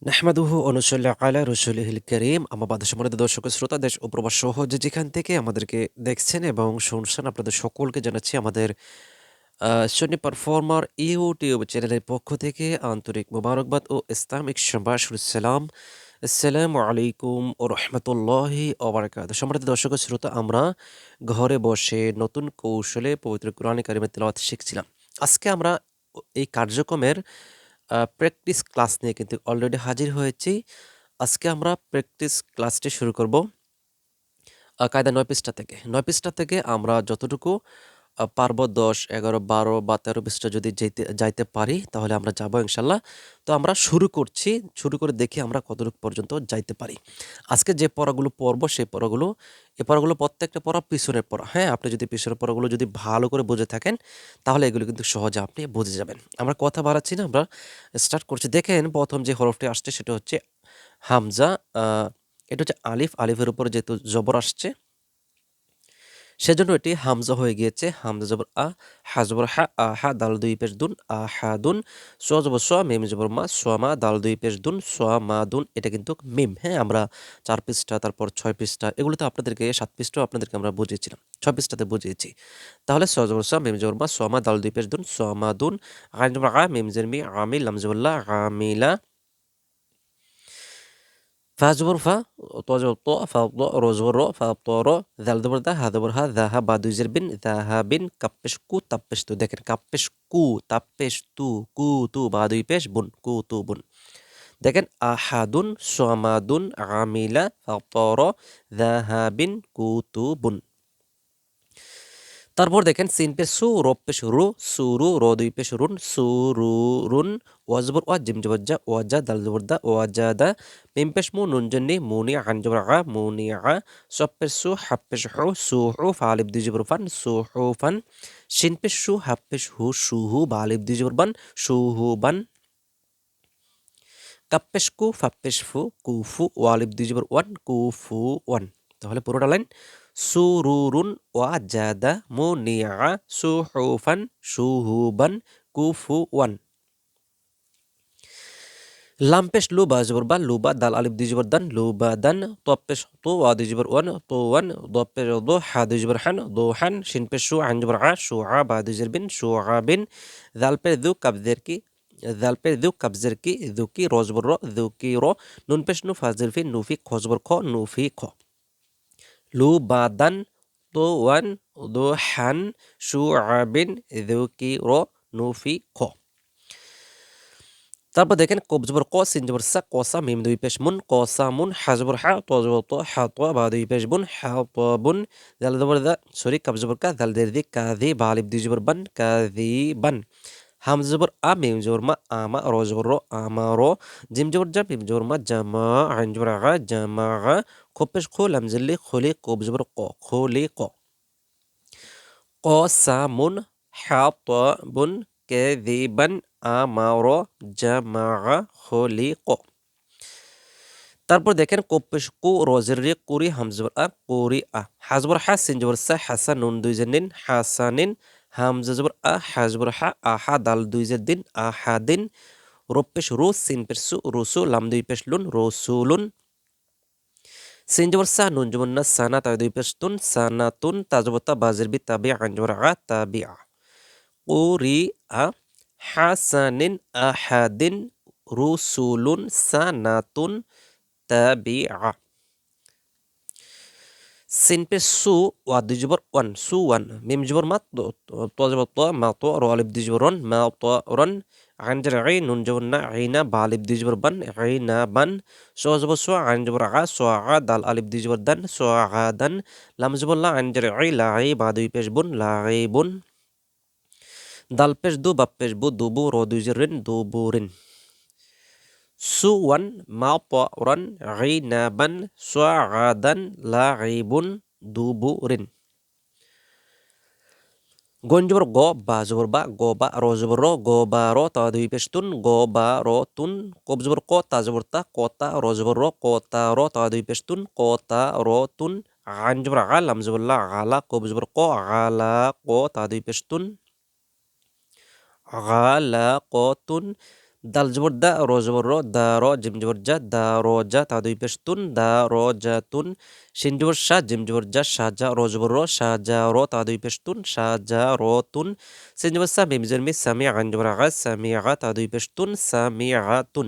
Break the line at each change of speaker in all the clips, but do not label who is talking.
নাহমাদুহু ওয়া নুসাল্লি আলা রাসূলিহিল কারীম। আম্মা বাদ। সম্মানিত দর্শক ও শ্রোতা, দেশ ও প্রবাস সহ যে যেখান থেকে আমাদেরকে দেখছেন এবং শুনছেন, আপনাদের সকলকে জানাচ্ছি আমাদের সন্নি পারফর্মার ইউটিউব চ্যানেলের পক্ষ থেকে আন্তরিক মোবারকবাদ ও ইসলামিক সম্ভাষণ সালাম। আসসালামু আলাইকুম ওয়া রাহমাতুল্লাহি ওয়া বারাকাতুহু। সম্মানিত দর্শক ও শ্রোতা, আমরা ঘরে বসে নতুন কৌশলে পবিত্র কোরআনে কারিমের তিলাওয়াত শিখছিলাম। আজকে আমরা এই কার্যক্রমের প্র্যাকটিস ক্লাস নিয়ে কিন্তু অলরেডি হাজির হয়েছি। আজকে আমরা প্র্যাকটিস ক্লাসটি শুরু করব কায়দা ৯ পৃষ্ঠা থেকে। ৯ পৃষ্ঠা থেকে আমরা যতটুকু পারব ১০, ১১, ১২ বা ১৩ পৃষ্ঠা যদি যাইতে পারি তাহলে আমরা যাবো ইনশাআল্লাহ। তো আমরা শুরু করছি। শুরু করে দেখি আমরা কতটুকু পর্যন্ত যাইতে পারি। আজকে যে পড়াগুলো পড়ব সেই পড়াগুলো, এই পড়াগুলো প্রত্যেকটা পড়া পিছনের পড়া। হ্যাঁ? আপনি যদি পিছনের পড়াগুলো যদি ভালো করে বুঝে থাকেন তাহলে এগুলো কিন্তু সহজে আপনি বুঝে যাবেন। আমরা কথা বাড়াচ্ছি না, আমরা স্টার্ট করছি। দেখেন ১ম যে হরফটি আসছে সেটা হচ্ছে হামজা। আ এটা হচ্ছে আলিফ। আলিফের উপরে যেহেতু জবর আসছে সেজন্য এটি হামজা হয়ে গিয়েছে। হামজা জবর আ, হা জবর হা, আহা, দাল দুই পেশ দুন, আহাদুন, স জবর স, মিম জবর মা, সোয়ামা, দাল দুই পেশ দুন, সোয়ামাদুন। এটা কিন্তু মিম। হ্যাঁ? আমরা ৪ পৃষ্ঠা, তারপর ৬ পৃষ্ঠা, এগুলো তো আপনাদেরকে ৭ পৃষ্ঠাও আপনাদেরকে আমরা বুঝিয়েছিলাম। ৬ পৃষ্ঠাতে বুঝিয়েছি। তাহলে স জবর স, মিম জবর মা, সোয়ামা, দাল দুই পেশ দুন, সোয়ামাদুন, আইন জবর আ, মিম জের মি, আমিল, লাম জবর লা, আমিলা, ফা জবর ফা, ত জবর ত, ফা ত, র জবর র, ফা ত র, দাল জবর দা, হা জবর হা, যাহা বা দুই জের বিন, যাহাবিন, কাপ পেশ কু, তাপ পেশ তু। দেখেন কাপ পেশ কু, তাপ পেশ তু, কু তু, বা দুই পেশ বুন, কু তু বুন। দেখেন আহাদুন, সামাদুন, আমিলা, ফাতর, যাহাবিন, কুতুবুন। তারপর দেখেন সিন পেশ সু, র পেশ রু, সুরু, র দুই পেশ রুন, সুরুরুন, ওয়া জবর ওয়া, জিম জবর জা, ওয়াজা, দাল জবর দা, ওয়াজাদা, মিম পেশ মু, নুন জন্নি, মুনি, আন জবর আ, মুনিআ, সব পেশ সু, হা পেশ হু, সুহু, ফা আলিফ দুই জবর ফান, সুহুফান, শিন পেশ সু, হা পেশ হু, সুহু, বা আলিফ দুই জবর বান, সুহুবান, কাপ্পেশ কু, ফাপ্পেশ ফু, কুফু, ওয়ালিফ দুই জবর ওয়ান, কুফু ওয়ান। তাহলে পুরোটা লাইন সুরুরুন, ওয়াজাদা, মুনিআ, সুহুফান, সুহুবান, কুফু ওয়ান। লামপেশ লু, বা জবর বা, লুবা, দাল আলিফ দুই জবর দান, লুবাদান, তপ্পেশ তু, ওয়া দুই জবর ওয়ান, তোওয়ান, দপ্পেশ দো, হা দুই জবর হান, দোহান, শিনপেশ সু, আইন জবর আ, শুআ, বা দুই জের বিন, শুআবিন, দালপেশ দু, কাবজের কি, জালপের দু, কাবজের কি, দুকি, রজবর র, দুকি র, নুন পেশ নু, ফাজের ফি, নুফি, খজবর খ, নুফি খ। লু বাদান, তোওয়ান, দোহান, শুআবিন, দুকি র, নুফি খ। তারপর দেখেন কব জবর ক, সিন জবর সা, কসা, মিম দুই পেশ মুন, কসা মুন, হা জবর হা, ত জবর ত, হা ত, বা দুই পেশ বুন, হা ত বুন, জাল জবর দা, সরি, কাব জবর কা, জাল দের দি, কাযি, বা আলিফ দুই জবর বান, কাযিবান, হামজা জবর আ, মিম জবর মা, আমা, র জবর র, আমার, জিম জবর জা, মিম জবর মা, জামা, আইন জবর আগা, জামা, খোপ পেশ খো, লাম জিল্লি, খলি, কব জবর ক, খলি ক। কসামুন, হাতাবুন, কাযিবান, আমার, জামা, খলিক। তারপর দেখেন কোপ পেশ কু, রজের রে, কুরি, হামজবর আ, কুরি আ, হাজবর হা, সিন জবর সা, হাসান, নুন দুই জের নিন, হাসানিন, হামজা জবর আ, হাজবর হা, আহা, দাল দুই জের দিন, আহাদিন, রোপ পেশ রু, সিন পেশ সু, রুসু, লাম দুই পেশ লুন, রসুলুন, সিন জবর সা, নুন জবর না, সানা, তা দুই পেশ তুন, সানাতুন, তা জবর তা, বাজের বি, তাবি, আন জবর আ, তাবি আ, কুরি আ, হাসানিন, আহাদিন, রুসুলুন, সানাতুন, তাবি আ। সিন পে সু, ওয়া দুই জবর ওয়ান, সু ওয়ান, মিম জবর মা, ত জবর ত, মা ত, র আলিফ দুই জবর রন, মা ত রন, আইন জবর আই, নুন জবর না, আইনা, বা আলিফ দুই জবর বান, আইনা বান, স জবর স, আইন জবর আ, স আ, দাল আলিফ দুই জবর দান, স আ দান, লাম জবর লা, আইন জবর আই, লা আই, বা দুই পেশ বুন, লা আই বুন, দাল পেশ দু, বা পেশ বু, দুবু, র দুই জের রিন, দুবুরিন। সুওয়ান, মা ত রন, আইনা বান, স আ দান, লা আই বুন, দুবুরিন। গন জবর গ, বা জবর বা, গ বা, র জবর র, গ বা র, তা দুই পেশ তুন, গ বা র তুন, কব জবর ক, তা জবর তা, ক তা, র জবর র, ক তা র, তা দুই পেশ তুন, ক তা র তুন, আন জবর আ, লাম জবর লা, আলা, কব জবর ক, আলা ক, তা দুই পেশ তুন, আলা ক তুন, দাল জবর দা র জবর র দা র জিম জবর জা দা র জা তা দুই পেশ তুন দা র জা তুন শিন জবর শা জিম জবর জা শা জা র জবর র শা জা র তা দুই পেশ তুন শা জা র তুন সিন জবর সা মিম জবর মি সামি আন জবর আগা সামি আগা তা দুই পেশ তুন সামি আগা তুন।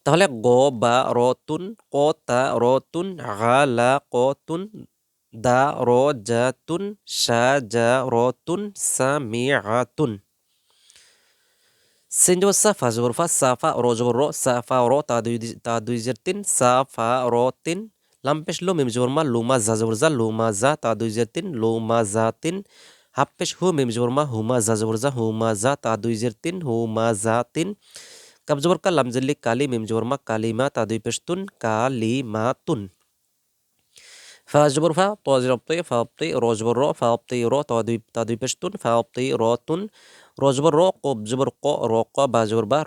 তাহলে গ বা রতুন ক তা রতুন গা লা কতুন দা র জাতুন শা জা রতুন সামিআতুন। সিন জবর সা ফা জবর ফা সাফা র জবর র সাফা র তা দুই জের তিন সাফা র তিন লাম পেশ লো মিম জবর মা লুমা জা জবর জা লুমা জা তা দুই জের তিন লুমা জা তিন হাফ পেশ হু মিম জবর মা হুমা জা জবর জা হুমা জা তা দুই জের তিন হুমা জা তিন কাব জবর কা লাম জের লি কালি মিম জবর মা কালিমা তা দুই পেশ তুন কালিমাতুন। ফা জবর ফা ত জবর তে ফা তে র জবর র ফা তে র তা দুই পেশ তুন ফা তে র তুন র জবর র কব জবর ক র ক বা জবর বা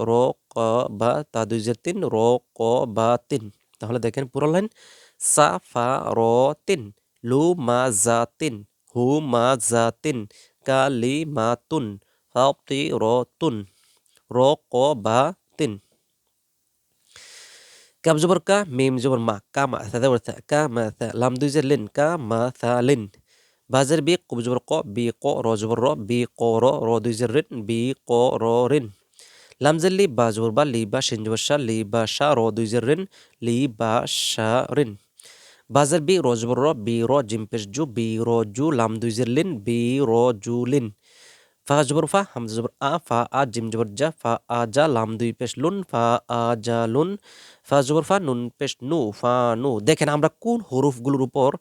র ক বা তা দুই জের তিন র ক বা তিন। তাহলে দেখেন পুরো লাইন সা ফা র তিন লু মা জা তিন হু মা জা তিন কালিমাতুন ফা তে র তুন র ক বা তিন। কাব জবর কা মিম জবর মা কামা থা জবর থা কামা থা লাম দুই জের লিন কামা থা লিন বাজের বি কব জবর ক বি ক র জবর র বি ক র র দুই জের রিন বি ক র রিন লাম জের লি বা জবর বা লি বা শিন জবর শা লি বা শা র দুই জের রিন লি বা শা রিন বাজের বি র জবর র বি র জিম পেশ জু বি র জু লাম দুই জের লিন বি র জু লিন ফা জবর ফা হামজা জবর আ ফা আ জিম জবর জা ফা আ জা লাম দুই পেশ লুন ফা আ জা লুন ফা জবর ফা নুন পেশ নু ফা নু। দেখেন আমরা কোন হরফগুলোর উপর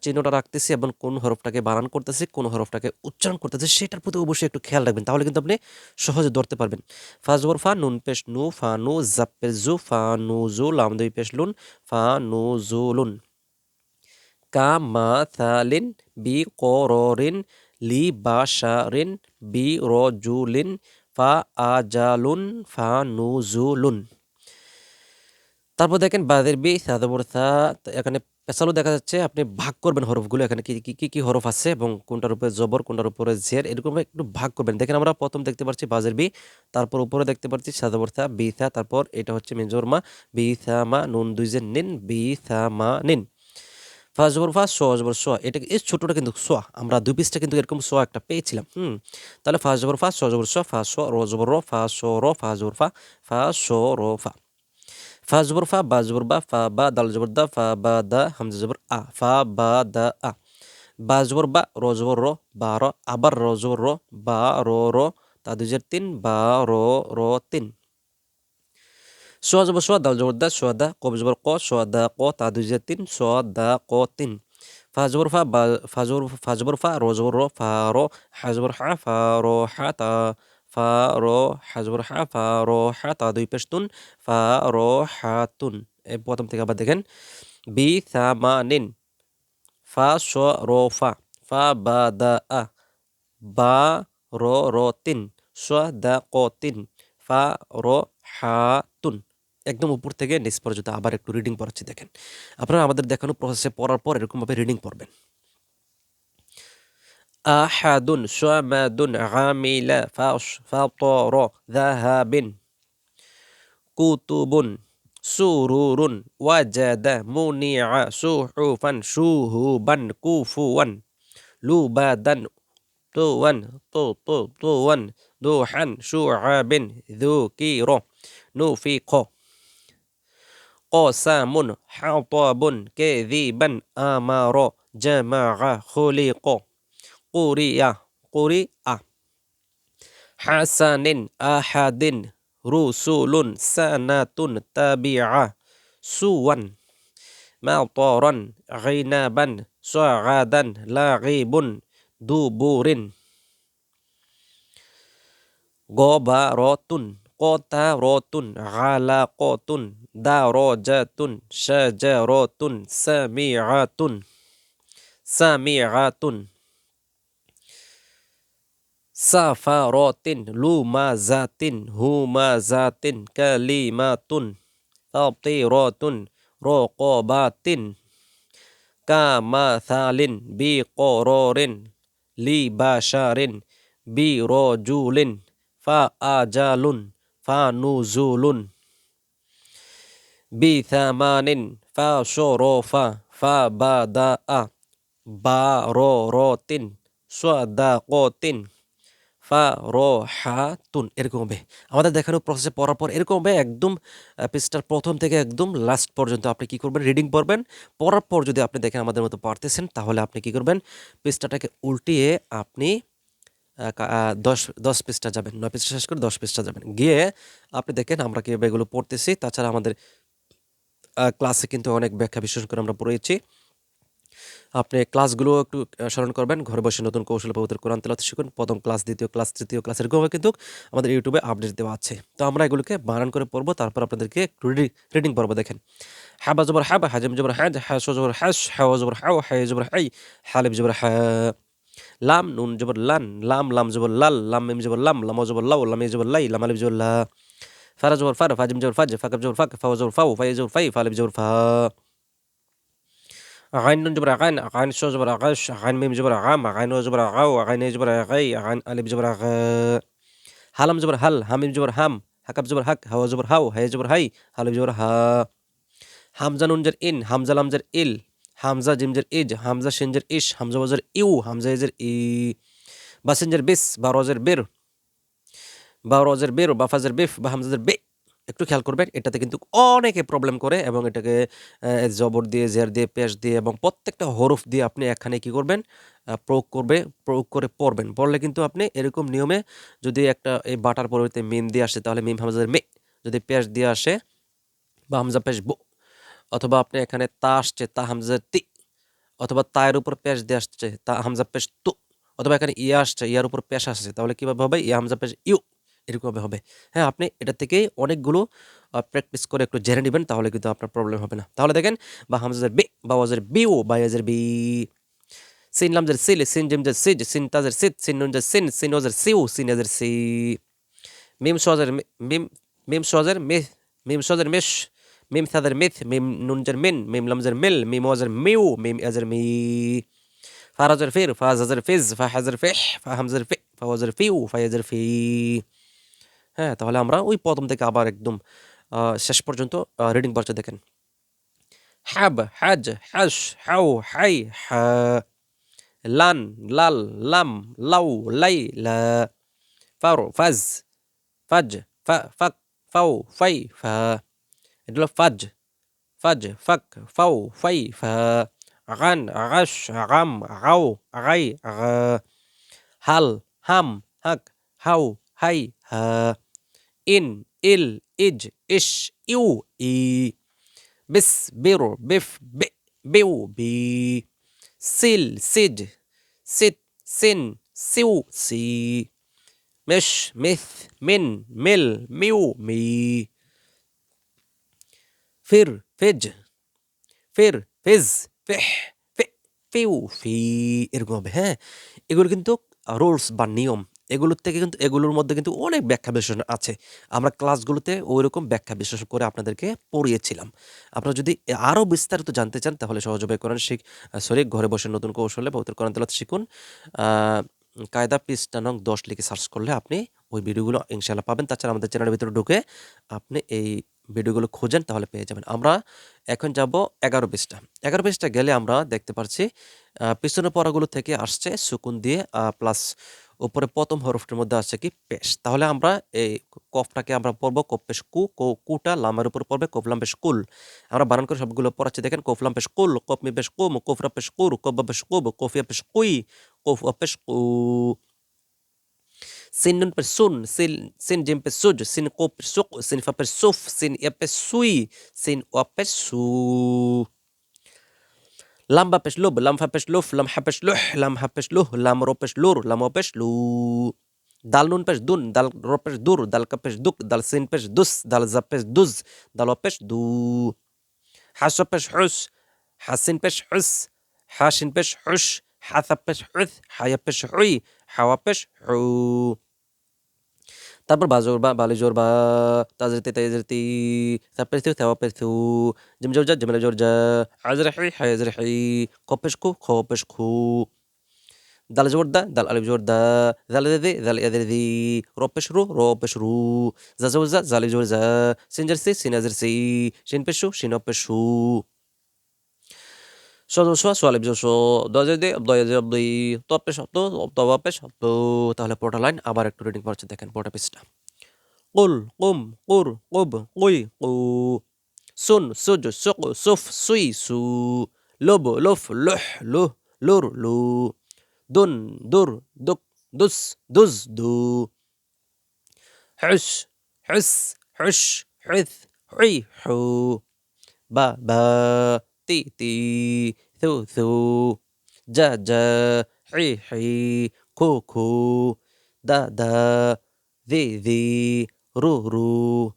চিহ্নটা রাখতেছি এবং কোন হরফটাকে বানান করতেছি কোন হরফটাকে উচ্চারণ করতেছি সেটার প্রতি অবশ্যই একটু খেয়াল রাখবেন, তাহলে কিন্তু আপনি সহজে ধরতে পারবেন। ফা জবর ফা নুন পেশ নু ফা নু জাপ পেশ জু ফা নু জু লাম দুই পেশ লুন ফা নু জু লুন কা মা থালিন বি কররিন লি বাশারিন বি রজুলিন ফা আজালুন ফা নুজুলুন। তারপর দেখেন বাদের বি সাদবর সা এখানে পেশালো দেখা যাচ্ছে, আপনি ভাগ করবেন হরফগুলো এখানে কি কি কি কি হরফ আছে এবং কোনটার উপরে জবর কোনটার উপরে জের এরকম একটু ভাগ করবেন। দেখেন আমরা প্রথম দেখতে পাচ্ছি বাজের বি, তারপর উপরে দেখতে পাচ্ছি সাদবর সা বি সা, তারপর এটা হচ্ছে মেজর মা বি সা মা নুন দুই জের নিন বি সা মা নিন। ফা জবর ফা স জবর স, এটা এই ছোটটা কিন্তু সোয়া, আমরা দুই পিসটা কিন্তু এরকম সোয়া একটা পেয়েছিলাম। তাহলে ফা জবর ফা স জবর স ফা স র জবর র ফা স র ফা জবর ফা ফা স র ফা ফা জবর ফা বা জবর বা ফা বা দাল জবর দা ফা বা দা হামজা জবর আ ফা বা দা আ বা জবর বা র জবর র বা র আবার র জবর র বা র র তা দুইজের তিন বা র র তিন সোয়া জবর সোয়া দাল জবর দা সোয়া দা কব জবর ক সোয়া দা ক তা দুইজের তিন সোয়া দা ক তিন ফা জবর ফা বা ফা জবর ফা র জবর র ফা র হা জবর হা ফা র হা তা ফা র হা জবর হা ফা র হা তা দুই পেশ তুন ফা র হা তুন। এই প্রথম থেকে আবার দেখেন বি থা মা নিন ফা স র ফা ফা বা দা আ বা র র তিন সোয়া দা ক তিন ফা র হা তুন। একদম উপর থেকে নিচ পর্যন্ত আবার একটু রিডিং পড়াচ্ছি, দেখেন আপনারা আমাদের দেখানো প্রসেসে পড়ার পর এরকমভাবে রিডিং পড়বেন। আহাদুন সামাদুন আমিলা ফাতর যাহাবিন কুতুবুন সুরুরুন ওয়াজাদা মুনিআ সুহুফান শুহুবান কুফুয়ান লুবাদান তুওয়ান তুওয়ান দুহান শুআবিন যুকির নুফিক قاسم حطب كذبا أمر جمع خلق قرئ قرئ حسن أحد رسل سنة تبع سوا مطرا عنبا صعدا لعب دبور غبرة قطرة علقة درجة شجرة سميعة سميعة سفرة لمزة همزة كلمة فطرة رقبة كمثل بقرار لبشر برجل ফা আজালুন ফা নুজুলুন বিথামানিন ফা শরফা ফা বাদাআ বাররাতিন সাদাকাতিন ফারহাতুন এরকম হবে। আমাদের দেখানো প্রসেসে পড়ার পর এরকম হবে একদম পৃষ্ঠার ১ম থেকে একদম লাস্ট পর্যন্ত আপনি কি করবেন? রিডিং পড়বেন। পড়ার পর যদি আপনি দেখেন আমাদের মতো পারতেছেন তাহলে আপনি কি করবেন? পৃষ্ঠাটাকে উল্টিয়ে আপনি ১০ পৃষ্ঠা যাবেন। ৯ পৃষ্ঠা শেষ করে ১০ পৃষ্ঠা যাবেন। গিয়ে আপনি দেখেন আমরা কিভাবে এগুলো পড়তেছি। তাছাড়া আমাদের ক্লাসে কিন্তু অনেক ব্যাখ্যা বিশ্লেষণ করে আমরা পড়িয়েছি। আপনি ক্লাসগুলো একটু স্মরণ করবেন। ঘরে বসে নতুন কৌশল পবিত্র কোরআন তেলাওয়াত শিখুন। ১ম ক্লাস, ২য় ক্লাস, তৃতীয় ক্লাস এরকমভাবে কিন্তু আমাদের ইউটিউবে আপডেট দেওয়া আছে। তো আমরা এগুলোকে বানান করে পড়ব। তারপর আপনাদেরকে একটু রিডিং পড়ব দেখেন। হা বা জবর হাব, হাজম জবর হাজ, হাস জবর হাস, হাওয়া জবর হাও, হায় জবর হাই, হালিফ জবর হা, লাম নুন জবর লান, লাম লাম জবর লাল, লাম মিম জবর লাম, লাম জবর লাউ, লাম জবর লাই, লাম আলিফ জবর লা, ফারা জবর ফার, ফাজিম জবর ফাজ, ফাকাব জবর ফাক, ফাওয়া জবর ফাও, ফাই জবর ফাই, ফালিফ জবর ফা, غين نون جبر غين غين شو جبر غش غين ميم جبر غام غين نو جبر غاو غين جبر غي غين ألف جبر غ هلم جبر هل هميم جبر هم هكب جبر هك هوا جبر هاو هي جبر هاي هلف جبر ها হামজা নুন জের ইন হামজা লাম জের ইল হামজা জিম জের ইজ হামজা শিন জের ইশ হামজা ওয়াজের ইউ হামজা ইজের ই বাসিন জের বিস বা রজের বের বা রজের বের বা ফাজের বিফ বা হামজাদের বে একটু খেয়াল করবেন এটাতে কিন্তু অনেকে প্রবলেম করে এবং এটাকে জবর দিয়ে জের দিয়ে পেশ দিয়ে এবং প্রত্যেকটা হরফ দিয়ে আপনি এখানে কি করবেন প্রয়োগ করে পড়বেন পড়লে কিন্তু আপনি এরকম নিয়মে যদি একটা এই বাটার পরিবর্তে মিম দিয়ে আসে তাহলে মিম হামজাদের মে যদি পেশ দিয়ে আসে বা হামজা পেশ বো অথবা আপনি এখানে তা আসছে তা হামজা তি অথবা তায়ের উপর পেশ দিয়ে আসছে তা হামজা পেশ তু অথবা এখানে ইয়া আসছে ইয়ার উপর পেশ আসছে তাহলে কিভাবে হবে ইয়া হামজা পেশ ইউ এরকমভাবে হবে। হ্যাঁ, আপনি এটা থেকেই অনেকগুলো প্র্যাকটিস করে একটু জেনে নিবেন তাহলে কিন্তু আপনার প্রবলেম হবে না। তাহলে দেখেন বা হামজার বে বা ওয়াজের বিউ বা ইয়াজের বি সিন লামজের সিল সিন জিমজের সিজ সিন তাজের সিত সিন নুনজের সিন সিন ওয়াজের সিউ সিন ইয়াজের সি মিম সোয়াজের মিম মিম সোয়াজের মিহ মিম সোয়াজের মিশ মিম সাদের মিথ মিম নুনজের মিন মিম লামজের মিল মিম ওয়াজের মিউ মিম ইয়াজের মি ফারাজের ফির ফাজাজের ফিজ ফাহাজের ফিহ ফাহামজের ফি ফাওয়াজের ফিউ ফায়াজের ফি। হ্যাঁ, তাহলে আমরা ওই প্রথম থেকে আবার একদম শেষ পর্যন্ত রিডিং পড়তে দেখেন। হাব হাজ হাস হাউ হাই হা লান লাল লাম লাউ লাই লা ফার ফাজ ফাজ ফা ফাক ফাউ ফাই ফা এটা হলো ফাজ ফাজ ফাক ফাউ ফাই ফা গান গাস গাম গাও গাই গা হাল হাম হাক হাউ হাই হা ইন ইল ইজ ইশ ইউ ই বিস বির বিফ বে বিউ বি সিল সিজ সিত সিন সিউ সি মিশ মিথ মিন মিল মিউ মি ফির ফিজ ফির ফিজ ফিহ ফি ফিউ ফি এরকম হবে। হ্যাঁ, এগুলো কিন্তু রুলস বা নিয়ম এগুলোর থেকে কিন্তু এগুলোর মধ্যে কিন্তু অনেক ব্যাখ্যা বিশ্লেষণ আছে। আমরা ক্লাসগুলোতে ওইরকম ব্যাখ্যা বিশ্লেষণ করে আপনাদেরকে পড়িয়েছিলাম। আপনারা যদি আরও বিস্তারিত জানতে চান তাহলে সহজভাবে কোরআন সরি ঘরে বসে নতুন কৌশলে পবিত্র কোরআন তেলাওয়াত শিখুন। কায়দা পৃষ্ঠা নং ১০ লিখে সার্চ করলে আপনি ওই ভিডিওগুলো ইনশাআল্লাহ পাবেন। তাছাড়া আমাদের চ্যানেলের ভিতরে ঢুকে আপনি এই ভিডিওগুলো খোঁজেন তাহলে পেয়ে যাবেন। আমরা এখন যাব ১১ পৃষ্ঠা। ১১ পৃষ্ঠা গেলে আমরা দেখতে পারছি পিছনের পড়াগুলো থেকে আসছে সুকুন দিয়ে প্লাস উপরে প্রথম হরফটির মধ্যে আসছে কি পেশ। তাহলে আমরা এই কফটাকে আমরা পড়বো কফ পেশ কু, কুটা লামের উপর পড়বে কফ লাম পেশ কুল। আমরা বানান করে সবগুলো পড়াচ্ছি দেখেন কফ লাম পেশ কুল, কফ মি পেশ কুম, কফ রা পেশ কুর, কফ বা পেশ কুব, কফিয়া পেশ কুই, কফ ওয়া পেশ কু। সিন নুন পেশ সুন, সিন জিম পেশ সুজ, সিন কো পেশ সুক, সিন ফা পেশ সুফ, সিন ইয়া পেশ সুই, সিন ওয়া পেশ সু। লাম বা পেশ লুব, লাম ফা পেশ লুফ, লাম হা পেশ লুহ, লাম হা পেশ লুহ, লাম রো পেশ লুর, লাম ও পেশ লু। দাল নুন পেশ দুন, দাল রো পেশ দুর, দাল কা পেশ দুক, দাল সিন পেশ দুস, দাল জা পেশ দুজ, দাল ও পেশ দু। হাস পেশ হুস, হাসিন পেশ হুস, হাসিন পেশ হুস, হাথা পেশ হুথ, হায়া পেশ হুই, হাওয়া পেশ হু। তারপর বাজোর বা বালিজোর বা তাজের তে তাজের তি তাপের থু তাওয়া পের থু জিমজোর জা জিমলা জোর জা হাজর হি হাজর হি কপেশ কু খপেশ খু দাল জবর দা, দাল আলিফ জবর দা, দাল দে, দাল ইয়াদের দি, র পেশ রু, র পেশ রু, জা জবর জা, জালি জবর জা, সিন জার সি, সিন আজের সি, শিন পেশ শু, শিন পেশ শু, স জবর সোয়া, সোয়া আলিফ জবর সো, দ জবর দে, দ জবর দি, ত পেশ ত, ত বা পেশ ত। তাহলে পুরোটা লাইন আবার একটু রিডিং করা হচ্ছে, দেখেন পুরোটা পেজটা। কুল, কুম, কুর, কুব, কুই, কু, সুন, সুজ, সুক, সুফ, সুই, সু, লব, লুফ, লুহ, লুহ, লুর, লু, দুন, দুর, দুক, দুস, দুজ, দু, حش حس حش حث حي حو با با تي تي ثو ثو جا جا حي حي كو كو دا دا ذي ذي رو رو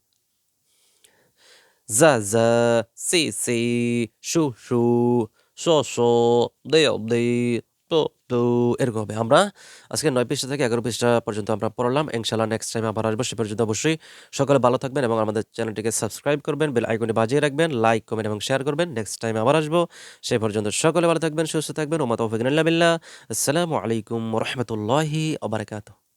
زا زا سي سي شو شو শো শো দে অব্দি তো তো এরকম হবে। আমরা আজকে ৯ পৃষ্ঠা থেকে ১১ পৃষ্ঠা পর্যন্ত আমরা পড়লাম। ইনশাআল্লাহ নেক্সট টাইম আবার আসবো। সে পর্যন্ত অবশ্যই সকলে ভালো থাকবেন এবং আমাদের চ্যানেলটিকে সাবস্ক্রাইব করবেন, বেল আইকনে বাজিয়ে রাখবেন, লাইক, কমেন্ট এবং শেয়ার করবেন। নেক্সট টাইম আবার আসবো। সে পর্যন্ত সকলে ভালো থাকবেন, সুস্থ থাকবেন। ওয়া মা তাওফিক ইল্লা বিল্লাহ। আসসালামু আলাইকুম ওয়া রাহমাতুল্লাহি ওয়া বারাকাতুহু।